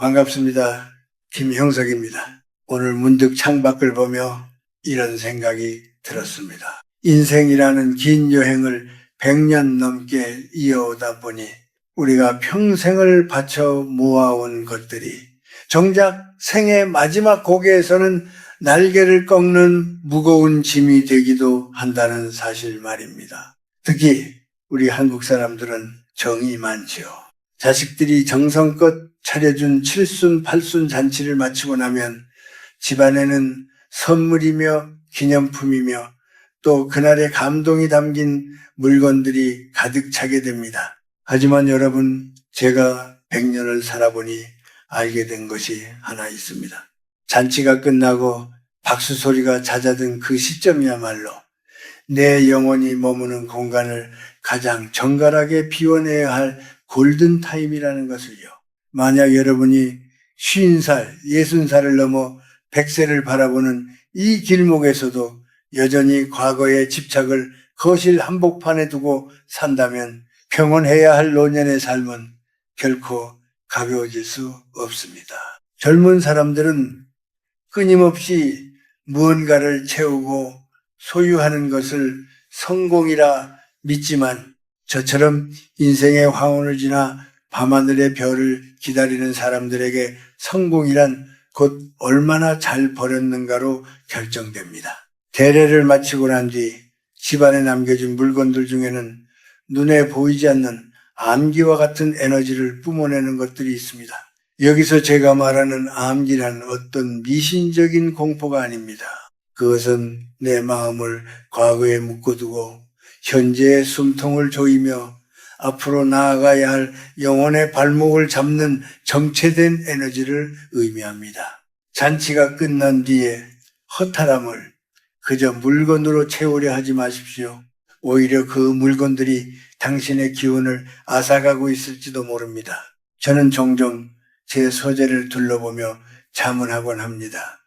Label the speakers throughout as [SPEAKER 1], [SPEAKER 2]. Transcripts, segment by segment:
[SPEAKER 1] 반갑습니다. 김형석입니다. 오늘 문득 창밖을 보며 이런 생각이 들었습니다. 인생이라는 긴 여행을 100년 넘게 이어오다 보니 우리가 평생을 바쳐 모아온 것들이 정작 생의 마지막 고개에서는 날개를 꺾는 무거운 짐이 되기도 한다는 사실 말입니다. 특히 우리 한국 사람들은 정이 많지요. 자식들이 정성껏 차려준 칠순, 팔순 잔치를 마치고 나면 집안에는 선물이며 기념품이며 또 그날의 감동이 담긴 물건들이 가득 차게 됩니다. 하지만 여러분, 제가 100년을 살아보니 알게 된 것이 하나 있습니다. 잔치가 끝나고 박수 소리가 잦아든 그 시점이야말로 내 영혼이 머무는 공간을 가장 정갈하게 비워내야 할 골든타임이라는 것을요. 만약 여러분이 50살, 60살을 넘어 100세를 바라보는 이 길목에서도 여전히 과거의 집착을 거실 한복판에 두고 산다면 평온해야 할 노년의 삶은 결코 가벼워질 수 없습니다. 젊은 사람들은 끊임없이 무언가를 채우고 소유하는 것을 성공이라 믿지만 저처럼 인생의 황혼을 지나 밤하늘의 별을 기다리는 사람들에게 성공이란 곧 얼마나 잘 버렸는가로 결정됩니다. 대례를 마치고 난 뒤 집안에 남겨진 물건들 중에는 눈에 보이지 않는 암기와 같은 에너지를 뿜어내는 것들이 있습니다. 여기서 제가 말하는 암기란 어떤 미신적인 공포가 아닙니다. 그것은 내 마음을 과거에 묶어두고 현재의 숨통을 조이며 앞으로 나아가야 할 영혼의 발목을 잡는 정체된 에너지를 의미합니다. 잔치가 끝난 뒤에 허탈함을 그저 물건으로 채우려 하지 마십시오. 오히려 그 물건들이 당신의 기운을 앗아가고 있을지도 모릅니다. 저는 종종 제 서재를 둘러보며 자문하곤 합니다.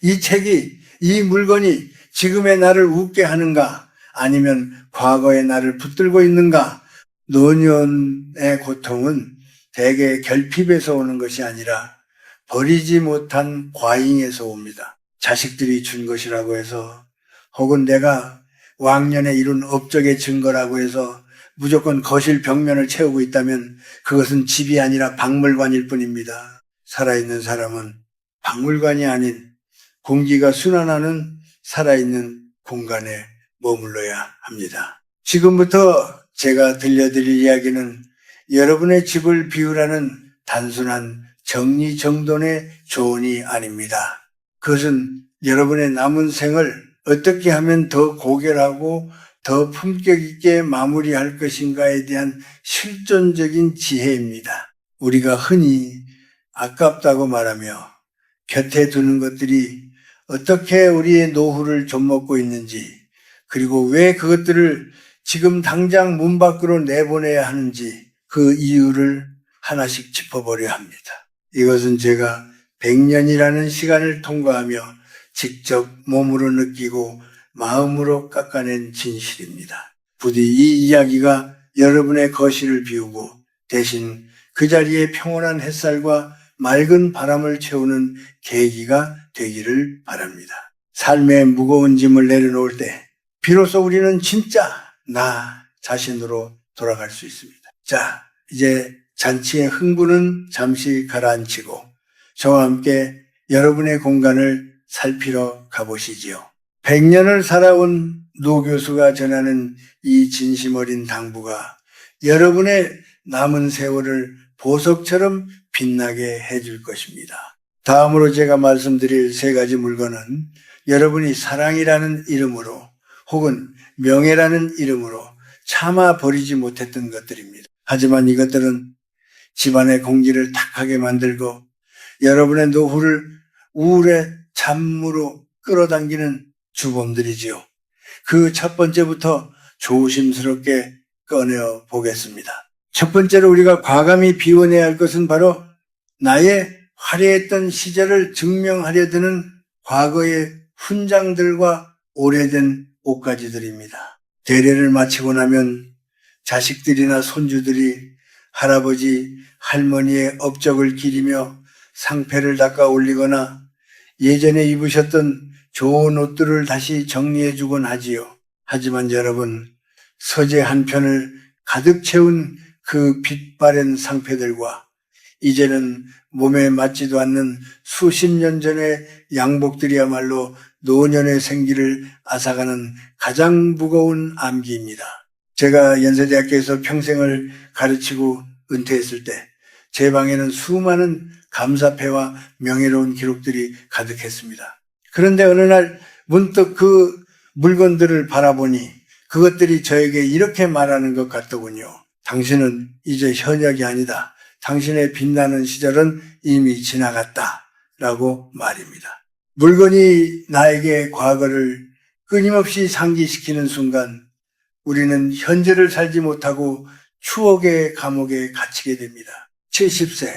[SPEAKER 1] 이 책이, 이 물건이 지금의 나를 웃게 하는가? 아니면 과거의 나를 붙들고 있는가? 노년의 고통은 대개 결핍에서 오는 것이 아니라 버리지 못한 과잉에서 옵니다. 자식들이 준 것이라고 해서 혹은 내가 왕년에 이룬 업적의 증거라고 해서 무조건 거실 벽면을 채우고 있다면 그것은 집이 아니라 박물관일 뿐입니다. 살아있는 사람은 박물관이 아닌 공기가 순환하는 살아있는 공간에 머물러야 합니다. 지금부터 제가 들려드릴 이야기는 여러분의 집을 비우라는 단순한 정리정돈의 조언이 아닙니다. 그것은 여러분의 남은 생을 어떻게 하면 더 고결하고 더 품격 있게 마무리할 것인가에 대한 실존적인 지혜입니다. 우리가 흔히 아깝다고 말하며 곁에 두는 것들이 어떻게 우리의 노후를 좀먹고 있는지, 그리고 왜 그것들을 지금 당장 문 밖으로 내보내야 하는지 그 이유를 하나씩 짚어보려 합니다. 이것은 제가 100년이라는 시간을 통과하며 직접 몸으로 느끼고 마음으로 깎아낸 진실입니다. 부디 이 이야기가 여러분의 거실을 비우고 대신 그 자리에 평온한 햇살과 맑은 바람을 채우는 계기가 되기를 바랍니다. 삶의 무거운 짐을 내려놓을 때 비로소 우리는 진짜 나 자신으로 돌아갈 수 있습니다. 자, 이제 잔치의 흥분은 잠시 가라앉히고 저와 함께 여러분의 공간을 살피러 가보시지요. 100년을 살아온 노 교수가 전하는 이 진심 어린 당부가 여러분의 남은 세월을 보석처럼 빛나게 해줄 것입니다. 다음으로 제가 말씀드릴 세 가지 물건은 여러분이 사랑이라는 이름으로 혹은 명예라는 이름으로 차마 버리지 못했던 것들입니다. 하지만 이것들은 집안의 공기를 탁하게 만들고 여러분의 노후를 우울의 잠으로 끌어당기는 주범들이지요. 그 첫 번째부터 조심스럽게 꺼내어 보겠습니다. 첫 번째로 우리가 과감히 비워내야 할 것은 바로 나의 화려했던 시절을 증명하려 드는 과거의 훈장들과 오래된 옷가지들입니다. 대례를 마치고 나면 자식들이나 손주들이 할아버지, 할머니의 업적을 기리며 상패를 닦아 올리거나 예전에 입으셨던 좋은 옷들을 다시 정리해주곤 하지요. 하지만 여러분, 서재 한 편을 가득 채운 그 빛바랜 상패들과 이제는 몸에 맞지도 않는 수십 년 전의 양복들이야말로 노년의 생기를 앗아가는 가장 무거운 암기입니다. 제가 연세대학교에서 평생을 가르치고 은퇴했을 때 제 방에는 수많은 감사패와 명예로운 기록들이 가득했습니다. 그런데 어느 날 문득 그 물건들을 바라보니 그것들이 저에게 이렇게 말하는 것 같더군요. 당신은 이제 현역이 아니다. 당신의 빛나는 시절은 이미 지나갔다. 라고 말입니다. 물건이 나에게 과거를 끊임없이 상기시키는 순간 우리는 현재를 살지 못하고 추억의 감옥에 갇히게 됩니다. 70세,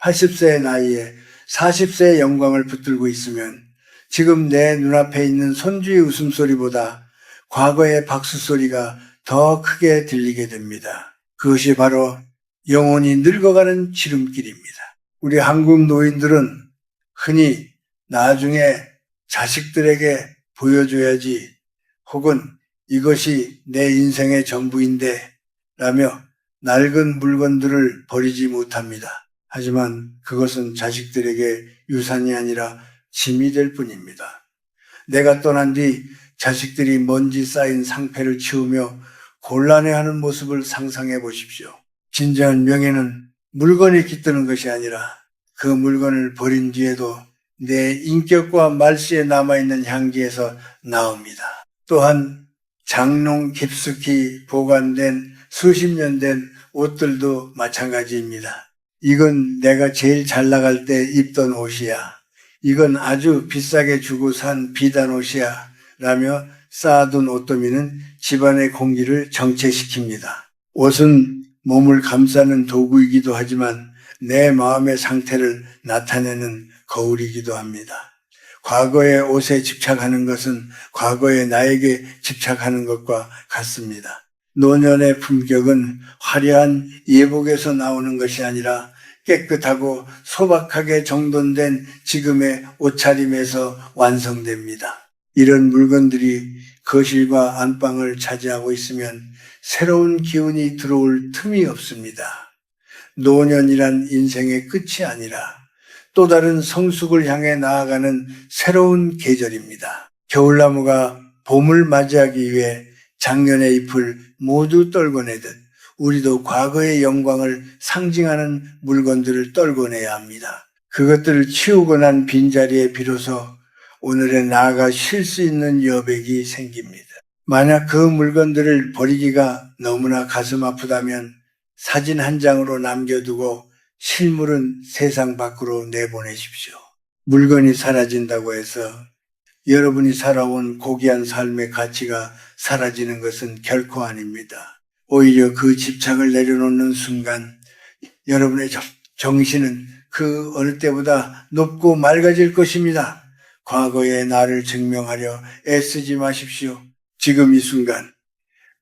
[SPEAKER 1] 80세의 나이에 40세의 영광을 붙들고 있으면 지금 내 눈앞에 있는 손주의 웃음소리보다 과거의 박수소리가 더 크게 들리게 됩니다. 그것이 바로 영혼이 늙어가는 지름길입니다. 우리 한국 노인들은 흔히 나중에 자식들에게 보여줘야지 혹은 이것이 내 인생의 전부인데 라며 낡은 물건들을 버리지 못합니다. 하지만 그것은 자식들에게 유산이 아니라 짐이 될 뿐입니다. 내가 떠난 뒤 자식들이 먼지 쌓인 상패를 치우며 곤란해하는 모습을 상상해 보십시오. 진정한 명예는 물건이 깃드는 것이 아니라 그 물건을 버린 뒤에도 내 인격과 말씨에 남아있는 향기에서 나옵니다. 또한 장롱 깊숙이 보관된 수십 년 된 옷들도 마찬가지입니다. 이건 내가 제일 잘 나갈 때 입던 옷이야. 이건 아주 비싸게 주고 산 비단 옷이야. 라며 쌓아둔 옷더미는 집안의 공기를 정체시킵니다. 옷은 몸을 감싸는 도구이기도 하지만 내 마음의 상태를 나타내는 거울이기도 합니다. 과거의 옷에 집착하는 것은 과거의 나에게 집착하는 것과 같습니다. 노년의 품격은 화려한 예복에서 나오는 것이 아니라 깨끗하고 소박하게 정돈된 지금의 옷차림에서 완성됩니다. 이런 물건들이 거실과 안방을 차지하고 있으면 새로운 기운이 들어올 틈이 없습니다. 노년이란 인생의 끝이 아니라 또 다른 성숙을 향해 나아가는 새로운 계절입니다. 겨울나무가 봄을 맞이하기 위해 작년의 잎을 모두 떨궈내듯 우리도 과거의 영광을 상징하는 물건들을 떨궈내야 합니다. 그것들을 치우고 난 빈자리에 비로소 오늘에 나아가 쉴 수 있는 여백이 생깁니다. 만약 그 물건들을 버리기가 너무나 가슴 아프다면 사진 한 장으로 남겨두고 실물은 세상 밖으로 내보내십시오. 물건이 사라진다고 해서 여러분이 살아온 고귀한 삶의 가치가 사라지는 것은 결코 아닙니다. 오히려 그 집착을 내려놓는 순간 여러분의 정신은 그 어느 때보다 높고 맑아질 것입니다. 과거의 나를 증명하려 애쓰지 마십시오. 지금 이 순간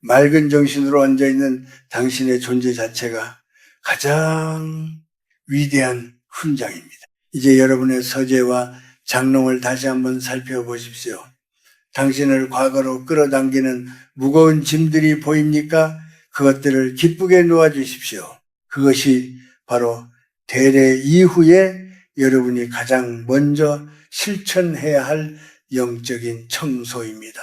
[SPEAKER 1] 맑은 정신으로 앉아있는 당신의 존재 자체가 가장 위대한 훈장입니다. 이제 여러분의 서재와 장롱을 다시 한번 살펴보십시오. 당신을 과거로 끌어당기는 무거운 짐들이 보입니까? 그것들을 기쁘게 놓아주십시오. 그것이 바로 대례 이후에 여러분이 가장 먼저 실천해야 할 영적인 청소입니다.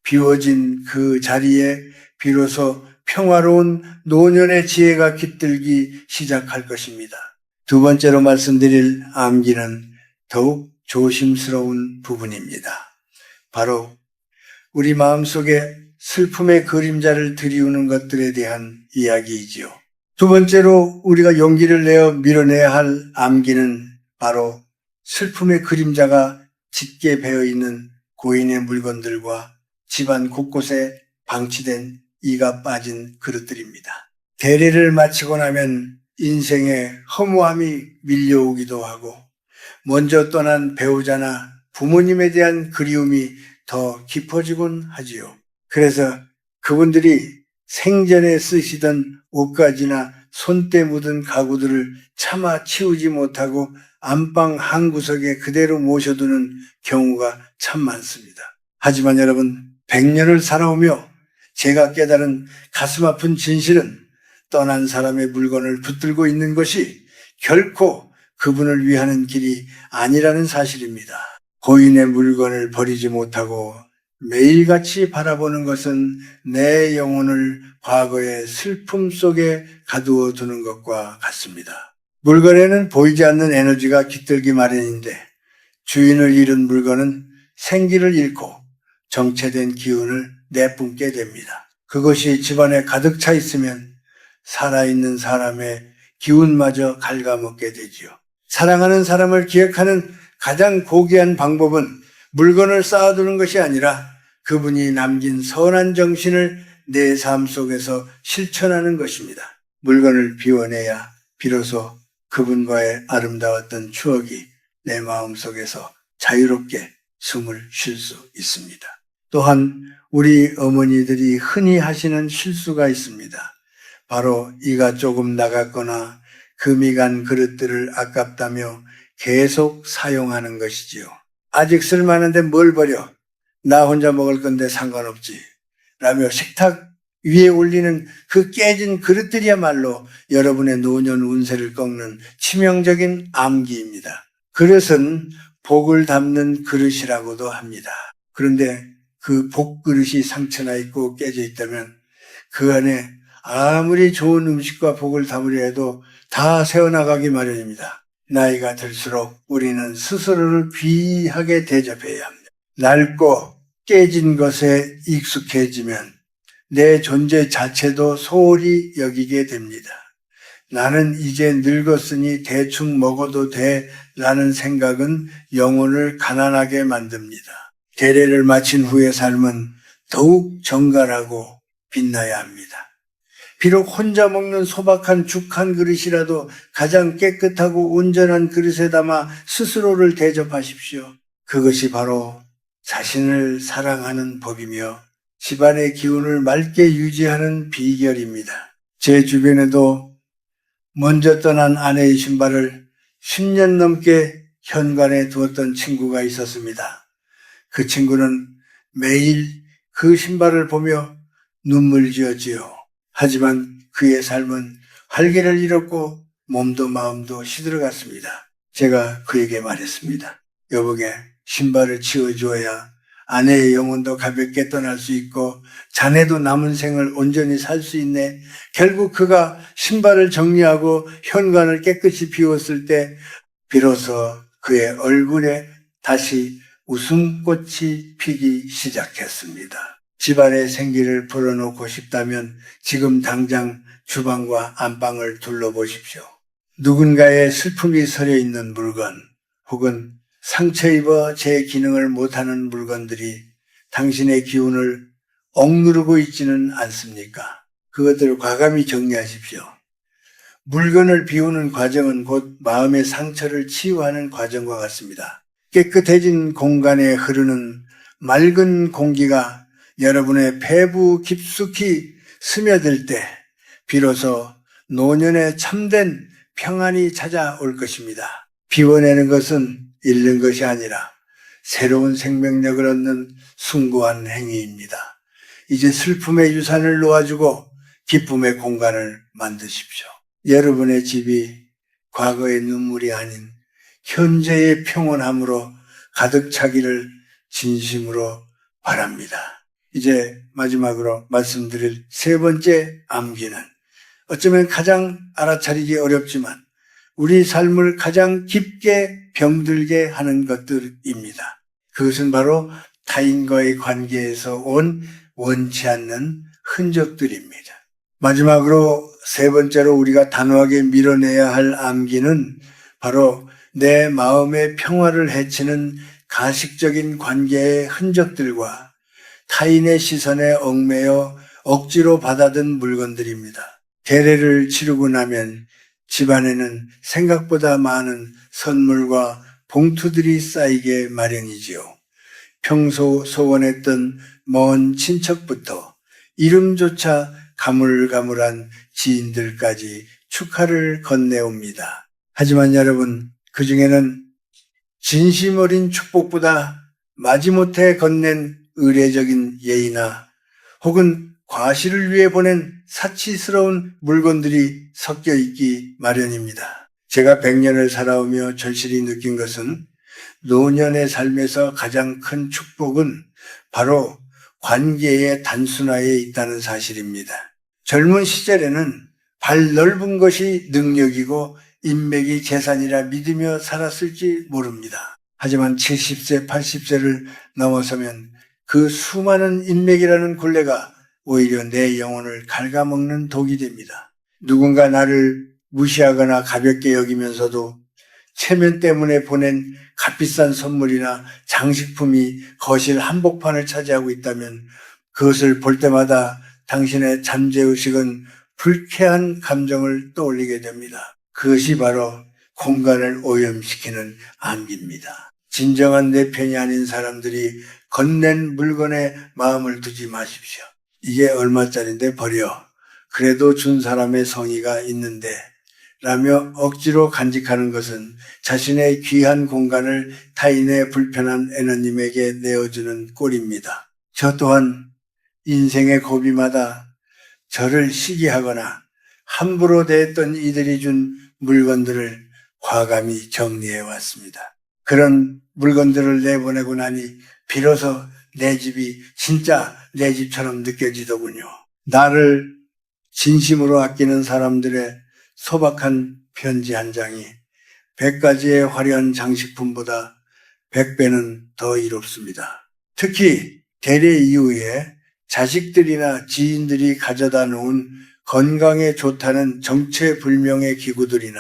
[SPEAKER 1] 비워진 그 자리에 비로소 평화로운 노년의 지혜가 깃들기 시작할 것입니다. 두 번째로 말씀드릴 암기는 더욱 조심스러운 부분입니다. 바로 우리 마음속에 슬픔의 그림자를 드리우는 것들에 대한 이야기이지요. 두 번째로 우리가 용기를 내어 밀어내야 할 암기는 바로 슬픔의 그림자가 짙게 배어있는 고인의 물건들과 집안 곳곳에 방치된 이가 빠진 그릇들입니다. 대례를 마치고 나면 인생의 허무함이 밀려오기도 하고 먼저 떠난 배우자나 부모님에 대한 그리움이 더 깊어지곤 하지요. 그래서 그분들이 생전에 쓰시던 옷가지나 손때 묻은 가구들을 차마 치우지 못하고 안방 한 구석에 그대로 모셔두는 경우가 참 많습니다. 하지만 여러분, 100년을 살아오며 제가 깨달은 가슴 아픈 진실은 떠난 사람의 물건을 붙들고 있는 것이 결코 그분을 위하는 길이 아니라는 사실입니다. 고인의 물건을 버리지 못하고 매일같이 바라보는 것은 내 영혼을 과거의 슬픔 속에 가두어 두는 것과 같습니다. 물건에는 보이지 않는 에너지가 깃들기 마련인데 주인을 잃은 물건은 생기를 잃고 정체된 기운을 내뿜게 됩니다. 그것이 집안에 가득 차 있으면 살아있는 사람의 기운마저 갉아먹게 되지요. 사랑하는 사람을 기억하는 가장 고귀한 방법은 물건을 쌓아두는 것이 아니라 그분이 남긴 선한 정신을 내 삶 속에서 실천하는 것입니다. 물건을 비워내야 비로소 그분과의 아름다웠던 추억이 내 마음속에서 자유롭게 숨을 쉴 수 있습니다. 또한 우리 어머니들이 흔히 하시는 실수가 있습니다. 바로 이가 조금 나갔거나 금이 간 그릇들을 아깝다며 계속 사용하는 것이지요. 아직 쓸만한데 뭘 버려? 나 혼자 먹을 건데 상관없지. 라며 식탁 위에 올리는 그 깨진 그릇들이야말로 여러분의 노년 운세를 꺾는 치명적인 암기입니다. 그릇은 복을 담는 그릇이라고도 합니다. 그런데 그 복그릇이 상처나 있고 깨져 있다면 그 안에 아무리 좋은 음식과 복을 담으려 해도 다 새어나가기 마련입니다. 나이가 들수록 우리는 스스로를 귀하게 대접해야 합니다. 낡고 깨진 것에 익숙해지면 내 존재 자체도 소홀히 여기게 됩니다. 나는 이제 늙었으니 대충 먹어도 돼 라는 생각은 영혼을 가난하게 만듭니다. 계례를 마친 후의 삶은 더욱 정갈하고 빛나야 합니다. 비록 혼자 먹는 소박한 죽 한 그릇이라도 가장 깨끗하고 온전한 그릇에 담아 스스로를 대접하십시오. 그것이 바로 자신을 사랑하는 법이며 집안의 기운을 맑게 유지하는 비결입니다. 제 주변에도 먼저 떠난 아내의 신발을 10년 넘게 현관에 두었던 친구가 있었습니다. 그 친구는 매일 그 신발을 보며 눈물 지었지요. 하지만 그의 삶은 활기를 잃었고 몸도 마음도 시들어갔습니다. 제가 그에게 말했습니다. 여보게, 신발을 치워주어야 아내의 영혼도 가볍게 떠날 수 있고 자네도 남은 생을 온전히 살 수 있네. 결국 그가 신발을 정리하고 현관을 깨끗이 비웠을 때 비로소 그의 얼굴에 다시 웃음꽃이 피기 시작했습니다. 집안의 생기를 불어넣고 싶다면 지금 당장 주방과 안방을 둘러보십시오. 누군가의 슬픔이 서려 있는 물건 혹은 상처 입어 제 기능을 못하는 물건들이 당신의 기운을 억누르고 있지는 않습니까? 그것들을 과감히 정리하십시오. 물건을 비우는 과정은 곧 마음의 상처를 치유하는 과정과 같습니다. 깨끗해진 공간에 흐르는 맑은 공기가 여러분의 폐부 깊숙이 스며들 때 비로소 노년에 참된 평안이 찾아올 것입니다. 비워내는 것은 잃는 것이 아니라 새로운 생명력을 얻는 숭고한 행위입니다. 이제 슬픔의 유산을 놓아주고 기쁨의 공간을 만드십시오. 여러분의 집이 과거의 눈물이 아닌 현재의 평온함으로 가득 차기를 진심으로 바랍니다. 이제 마지막으로 말씀드릴 세 번째 암기는 어쩌면 가장 알아차리기 어렵지만 우리 삶을 가장 깊게 병들게 하는 것들입니다. 그것은 바로 타인과의 관계에서 온 원치 않는 흔적들입니다. 마지막으로 세 번째로 우리가 단호하게 밀어내야 할 암기는 바로 내 마음의 평화를 해치는 가식적인 관계의 흔적들과 타인의 시선에 얽매여 억지로 받아든 물건들입니다. 계례를 치르고 나면 집안에는 생각보다 많은 선물과 봉투들이 쌓이게 마련이지요. 평소 소원했던 먼 친척부터 이름조차 가물가물한 지인들까지 축하를 건네옵니다. 하지만 여러분, 그 중에는 진심 어린 축복보다 마지못해 건넨 의례적인 예의나 혹은 과시를 위해 보낸 사치스러운 물건들이 섞여 있기 마련입니다. 제가 100년을 살아오며 절실히 느낀 것은 노년의 삶에서 가장 큰 축복은 바로 관계의 단순화에 있다는 사실입니다. 젊은 시절에는 발 넓은 것이 능력이고 인맥이 재산이라 믿으며 살았을지 모릅니다. 하지만 70세, 80세를 넘어서면 그 수많은 인맥이라는 굴레가 오히려 내 영혼을 갉아먹는 독이 됩니다. 누군가 나를 무시하거나 가볍게 여기면서도 체면 때문에 보낸 값비싼 선물이나 장식품이 거실 한복판을 차지하고 있다면 그것을 볼 때마다 당신의 잠재의식은 불쾌한 감정을 떠올리게 됩니다. 그것이 바로 공간을 오염시키는 암기입니다. 진정한 내 편이 아닌 사람들이 건넨 물건에 마음을 두지 마십시오. 이게 얼마짜린데 버려. 그래도 준 사람의 성의가 있는데 라며 억지로 간직하는 것은 자신의 귀한 공간을 타인의 불편한 애너님에게 내어주는 꼴입니다. 저 또한 인생의 고비마다 저를 시기하거나 함부로 대했던 이들이 준 물건들을 과감히 정리해 왔습니다. 그런 물건들을 내보내고 나니 비로소 내 집이 진짜 내 집처럼 느껴지더군요. 나를 진심으로 아끼는 사람들의 소박한 편지 한 장이 100가지의 화려한 장식품보다 100배는 더 이롭습니다. 특히 대례 이후에 자식들이나 지인들이 가져다 놓은 건강에 좋다는 정체불명의 기구들이나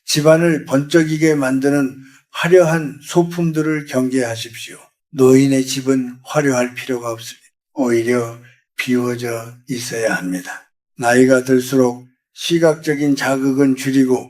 [SPEAKER 1] 집안을 번쩍이게 만드는 화려한 소품들을 경계하십시오. 노인의 집은 화려할 필요가 없습니다. 오히려 비워져 있어야 합니다. 나이가 들수록 시각적인 자극은 줄이고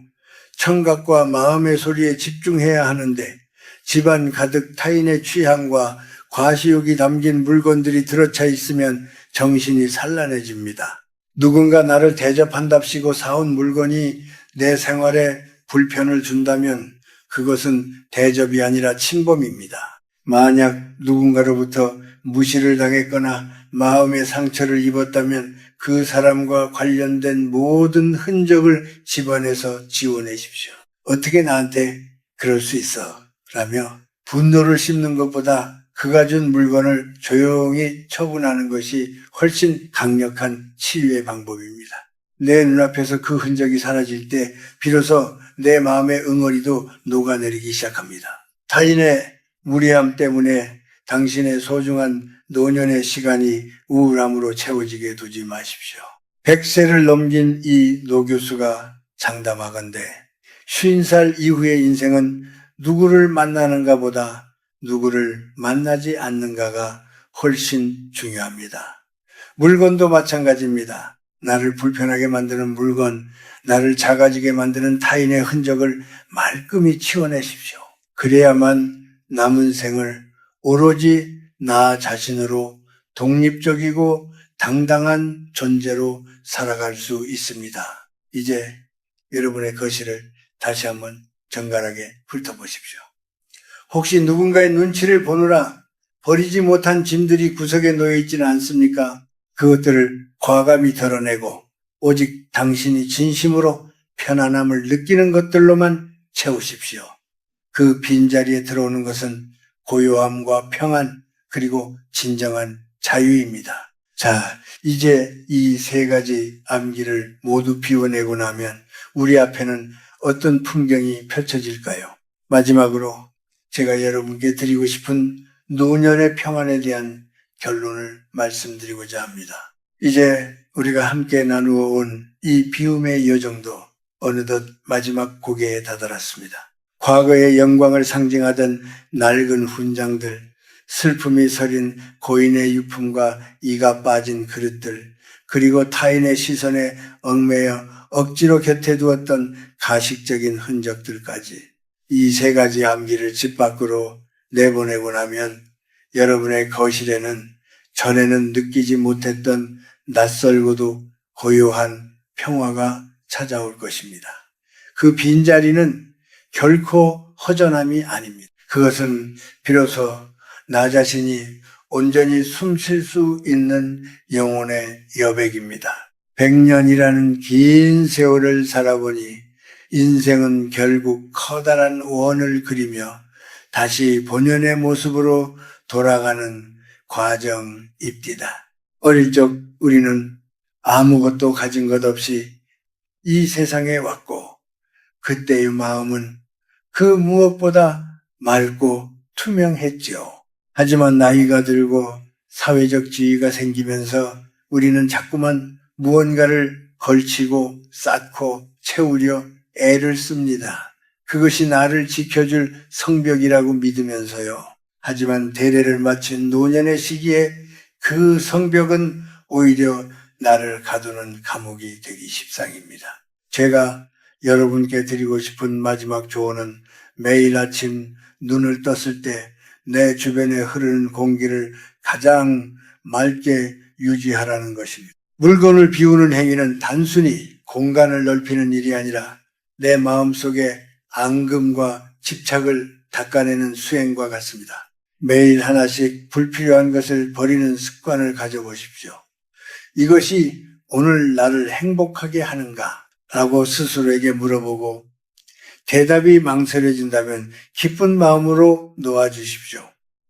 [SPEAKER 1] 청각과 마음의 소리에 집중해야 하는데 집안 가득 타인의 취향과 과시욕이 담긴 물건들이 들어차 있으면 정신이 산란해집니다. 누군가 나를 대접한답시고 사온 물건이 내 생활에 불편을 준다면 그것은 대접이 아니라 침범입니다. 만약 누군가로부터 무시를 당했거나 마음의 상처를 입었다면 그 사람과 관련된 모든 흔적을 집안에서 지워내십시오. 어떻게 나한테 그럴 수 있어? 라며 분노를 씹는 것보다 그가 준 물건을 조용히 처분하는 것이 훨씬 강력한 치유의 방법입니다. 내 눈앞에서 그 흔적이 사라질 때 비로소 내 마음의 응어리도 녹아내리기 시작합니다. 타인의 무례함 때문에 당신의 소중한 노년의 시간이 우울함으로 채워지게 두지 마십시오. 100세를 넘긴 이 노 교수가 장담하건대 50살 이후의 인생은 누구를 만나는가 보다 누구를 만나지 않는가가 훨씬 중요합니다. 물건도 마찬가지입니다. 나를 불편하게 만드는 물건, 나를 작아지게 만드는 타인의 흔적을 말끔히 치워내십시오. 그래야만 남은 생을 오로지 나 자신으로 독립적이고 당당한 존재로 살아갈 수 있습니다. 이제 여러분의 거실을 다시 한번 정갈하게 훑어보십시오. 혹시 누군가의 눈치를 보느라 버리지 못한 짐들이 구석에 놓여 있지는 않습니까? 그것들을 과감히 덜어내고 오직 당신이 진심으로 편안함을 느끼는 것들로만 채우십시오. 그 빈자리에 들어오는 것은 고요함과 평안 그리고 진정한 자유입니다. 자, 이제 이 세 가지 암기를 모두 비워내고 나면 우리 앞에는 어떤 풍경이 펼쳐질까요? 마지막으로 제가 여러분께 드리고 싶은 노년의 평안에 대한 결론을 말씀드리고자 합니다. 이제 우리가 함께 나누어 온 이 비움의 여정도 어느덧 마지막 고개에 다다랐습니다. 과거의 영광을 상징하던 낡은 훈장들, 슬픔이 서린 고인의 유품과 이가 빠진 그릇들, 그리고 타인의 시선에 얽매여 억지로 곁에 두었던 가식적인 흔적들까지 이 세 가지 암기를 집 밖으로 내보내고 나면 여러분의 거실에는 전에는 느끼지 못했던 낯설고도 고요한 평화가 찾아올 것입니다. 그 빈자리는 결코 허전함이 아닙니다. 그것은 비로소 나 자신이 온전히 숨 쉴 수 있는 영혼의 여백입니다. 100년이라는 긴 세월을 살아보니 인생은 결국 커다란 원을 그리며 다시 본연의 모습으로 돌아가는 과정입니다. 어릴 적 우리는 아무것도 가진 것 없이 이 세상에 왔고 그때의 마음은 그 무엇보다 맑고 투명했지요. 하지만 나이가 들고 사회적 지위가 생기면서 우리는 자꾸만 무언가를 걸치고 쌓고 채우려 애를 씁니다. 그것이 나를 지켜줄 성벽이라고 믿으면서요. 하지만 대례를 마친 노년의 시기에 그 성벽은 오히려 나를 가두는 감옥이 되기 십상입니다. 제가 여러분께 드리고 싶은 마지막 조언은 매일 아침 눈을 떴을 때 내 주변에 흐르는 공기를 가장 맑게 유지하라는 것입니다. 물건을 비우는 행위는 단순히 공간을 넓히는 일이 아니라 내 마음속에 앙금과 집착을 닦아내는 수행과 같습니다. 매일 하나씩 불필요한 것을 버리는 습관을 가져보십시오. 이것이 오늘 나를 행복하게 하는가? 라고 스스로에게 물어보고 대답이 망설여진다면 기쁜 마음으로 놓아주십시오.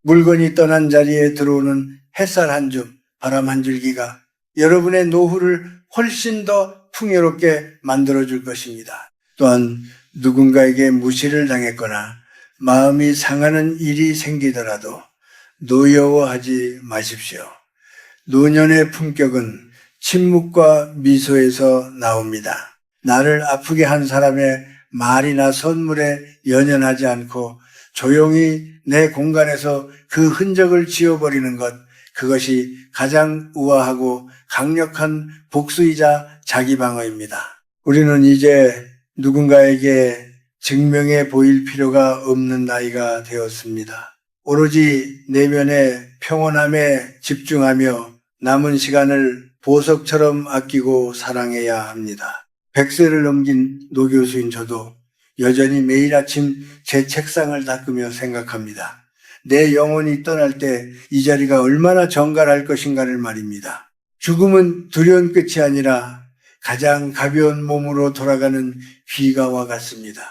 [SPEAKER 1] 물건이 떠난 자리에 들어오는 햇살 한 줌, 바람 한 줄기가 여러분의 노후를 훨씬 더 풍요롭게 만들어줄 것입니다. 또한 누군가에게 무시를 당했거나 마음이 상하는 일이 생기더라도 노여워하지 마십시오. 노년의 품격은 침묵과 미소에서 나옵니다. 나를 아프게 한 사람의 말이나 선물에 연연하지 않고 조용히 내 공간에서 그 흔적을 지워버리는 것, 그것이 가장 우아하고 강력한 복수이자 자기방어입니다. 우리는 이제 누군가에게 증명해 보일 필요가 없는 나이가 되었습니다. 오로지 내면의 평온함에 집중하며 남은 시간을 보석처럼 아끼고 사랑해야 합니다. 100세를 넘긴 노 교수인 저도 여전히 매일 아침 제 책상을 닦으며 생각합니다. 내 영혼이 떠날 때 이 자리가 얼마나 정갈할 것인가를 말입니다. 죽음은 두려운 끝이 아니라 가장 가벼운 몸으로 돌아가는 귀가와 같습니다.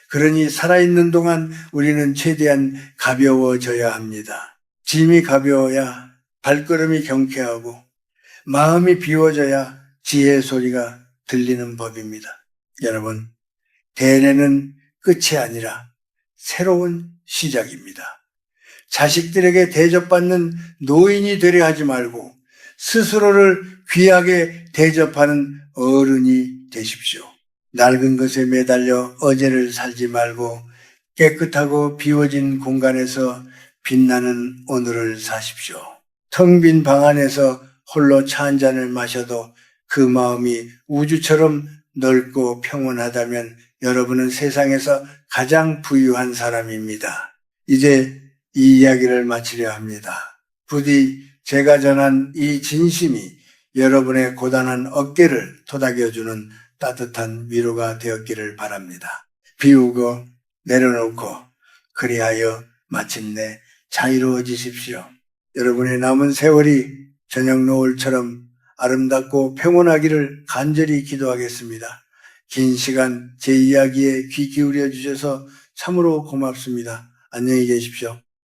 [SPEAKER 1] 그러니 살아있는 동안 우리는 최대한 가벼워져야 합니다. 짐이 가벼워야 발걸음이 경쾌하고 마음이 비워져야 지혜의 소리가 들리는 법입니다. 여러분, 대례는 끝이 아니라 새로운 시작입니다. 자식들에게 대접받는 노인이 되려 하지 말고 스스로를 귀하게 대접하는 어른이 되십시오. 낡은 것에 매달려 어제를 살지 말고 깨끗하고 비워진 공간에서 빛나는 오늘을 사십시오. 텅 빈 방 안에서 홀로 차 한 잔을 마셔도 그 마음이 우주처럼 넓고 평온하다면 여러분은 세상에서 가장 부유한 사람입니다. 이제 이 이야기를 마치려 합니다. 부디 제가 전한 이 진심이 여러분의 고단한 어깨를 토닥여주는 따뜻한 위로가 되었기를 바랍니다. 비우고 내려놓고 그리하여 마침내 자유로워지십시오. 여러분의 남은 세월이 저녁 노을처럼 아름답고 평온하기를 간절히 기도하겠습니다. 긴 시간 제 이야기에 귀 기울여 주셔서 참으로 고맙습니다. 안녕히 계십시오.